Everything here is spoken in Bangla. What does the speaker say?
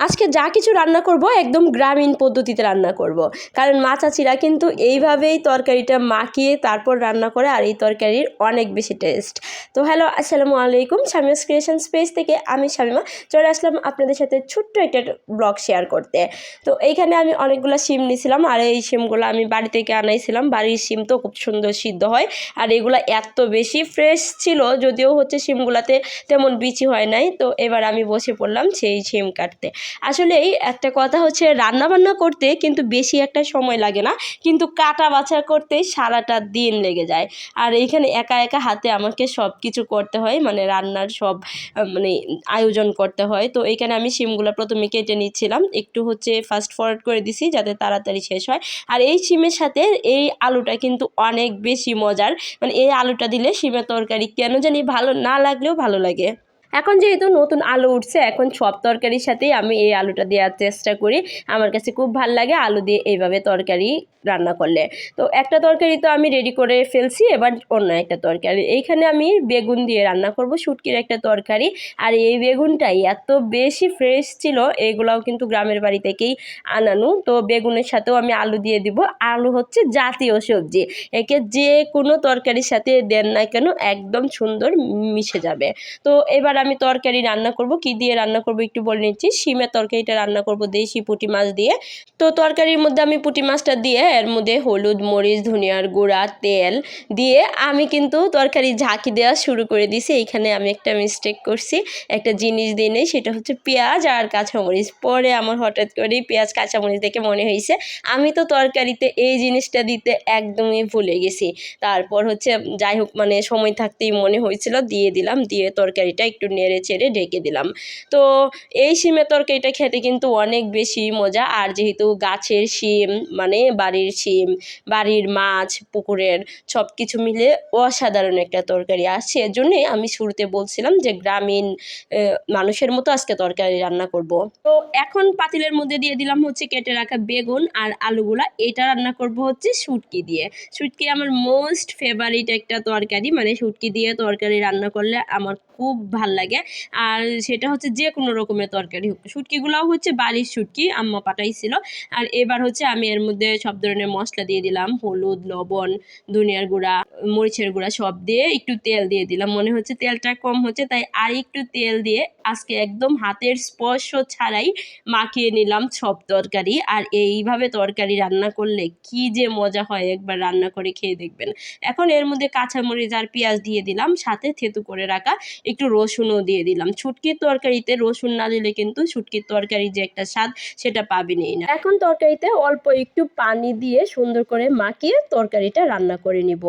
আজকে যা কিছু রান্না করব একদম গ্রামীণ পদ্ধতিতে রান্না করব। কারণ মা চাচিরা কিন্তু এইভাবেই তরকারিটা মাখিয়ে তারপর রান্না করে, আর এই তরকারির অনেক বেশি টেস্ট। তো হ্যালো, আসসালামু আলাইকুম। শামিমাস ক্রিয়েশন স্পেস থেকে আমি শামিমা চলে আসলাম আপনাদের সাথে ছোট্ট একটা ব্লগ শেয়ার করতে। তো এইখানে আমি অনেকগুলো শিম নিয়েছিলাম, আর এই শিমগুলো আমি বাড়ি থেকে আনাইছিলাম। বাড়ির শিম তো খুব সুন্দর সিদ্ধ হয়, আর এগুলো এত বেশি ফ্রেশ ছিল, যদিও হচ্ছে শিমগুলাতে তেমন বিচি হয় নাই। তো এবার আমি বসে পড়লাম সেই শিম কাটতে। আসলেই একটা কথা হচ্ছে, রান্নাবান্না করতে কিন্তু বেশি একটা সময় লাগে না, কিন্তু কাটা বাছা করতে সারাটা দিন লেগে যায়। আর এইখানে একা একা হাতে আমাকে সব কিছু করতে হয়, মানে রান্নার সব মানে আয়োজন করতে হয়। তো এইখানে আমি শিমগুলো প্রথমে কেটে নিচ্ছিলাম, একটু হচ্ছে ফাস্ট ফরওয়ার্ড করে দিছি যাতে তাড়াতাড়ি শেষ হয়। আর এই শিমের সাথে এই আলুটা কিন্তু অনেক বেশি মজার, মানে এই আলুটা দিলে শিমের তরকারি কেন জানি ভালো না লাগলেও ভালো লাগে। এখন যেহেতু নতুন আলু উঠছে, এখন সব তরকারির সাথেই আমি এই আলুটা দেওয়ার চেষ্টা করি। আমার কাছে খুব ভাল লাগে আলু দিয়ে এইভাবে তরকারি রান্না করলে। তো একটা তরকারি তো আমি রেডি করে ফেলছি, এবার অন্য একটা তরকারি। এইখানে আমি বেগুন দিয়ে রান্না করব, শুটকির একটা তরকারি। আর এই বেগুনটাই এত বেশি ফ্রেশ ছিল, এগুলাও কিন্তু গ্রামের বাড়ি থেকেই আনানো। তো বেগুনের সাথেও আমি আলু দিয়ে দিব। আলু হচ্ছে জাতীয় সবজি, একে যে কোনো তরকারির সাথে দেন না কেন একদম সুন্দর মিশে যাবে। তো এবার আমি তরকারি রান্না করব, কি দিয়ে রান্না করব একটু বলে নিচ্ছি। শিমের তরকারিটা রান্না করব দেশি পুঁটি মাছ দিয়ে। তো তরকারির মধ্যে আমি পুঁটি মাছটা দিয়ে এর মধ্যে হলুদ, মরিচ, ধনিয়ার গুঁড়া, তেল দিয়ে আমি কিন্তু তরকারি ঝাঁকি দেওয়া শুরু করে দিয়েছি। এইখানে আমি একটা মিস্টেক করছি, একটা জিনিস দিয়ে নেই, সেটা হচ্ছে পেঁয়াজ আর কাঁচামরিচ। পরে আমার হঠাৎ করেই পেঁয়াজ কাঁচামরিচ দেখে মনে হয়েছে আমি তো তরকারিতে এই জিনিসটা দিতে একদমই ভুলে গেছি। তারপর হচ্ছে যাই হোক, মানে সময় থাকতেই মনে হয়েছিল, দিয়ে দিলাম, দিয়ে তরকারিটা একটু নেড়ে চেড়ে ঢেকে দিলাম। তো এই শিমের তরকারিটা খেতে কিন্তু অনেক বেশি মজা। আর যেহেতু গাছের শিম, মানে বাড়ির শিম, বাড়ির মাছ, পুকুরের সব কিছু মিলে অসাধারণ একটা তরকারি। আর সেজন্যই আমি শুরুতে বলছিলাম যে গ্রামীণ মানুষের মতো আজকে তরকারি রান্না করব। তো এখন পাতিলের মধ্যে দিয়ে দিলাম হচ্ছে কেটে রাখা বেগুন আর আলুগুলা। এটা রান্না করব হচ্ছে শুটকি দিয়ে। শুটকি আমার মোস্ট ফেভারিট একটা তরকারি, মানে শুটকি দিয়ে তরকারি রান্না করলে আমার খুব ভাল লাগে। আর সেটা হচ্ছে যে কোনো রকমের তরকারি হোক। শুটকিগুলোও হচ্ছে বাড়ির শুটকি, আম্মা পাঠাইছিল। আর এবার হচ্ছে আমি এর মধ্যে সব ধরনের মশলা দিয়ে দিলাম, হলুদ, লবণ, ধনিয়ার গুঁড়া, মরিচের গুঁড়া সব দিয়ে একটু তেল দিয়ে দিলাম। মনে হচ্ছে তেলটা কম হচ্ছে, তাই আর একটু তেল দিয়ে আজকে একদম হাতের স্পর্শ ছাড়াই মাখিয়ে নিলাম সব তরকারি। আর এইভাবে তরকারি রান্না করলে কি যে মজা হয়, একবার রান্না করে খেয়ে দেখবেন। এখন এর মধ্যে কাঁচামরিচ আর পেঁয়াজ দিয়ে দিলাম, সাথে থেতু করে রাখা একটু রসুনও দিয়ে দিলাম। শুটকির তরকারিতে রসুন না দিলে কিন্তু শুটকির তরকারি যে একটা স্বাদ, সেটা পাবেনই না। এখন তরকারিতে অল্প একটু পানি দিয়ে সুন্দর করে মাখিয়ে তরকারিটা রান্না করে নিব।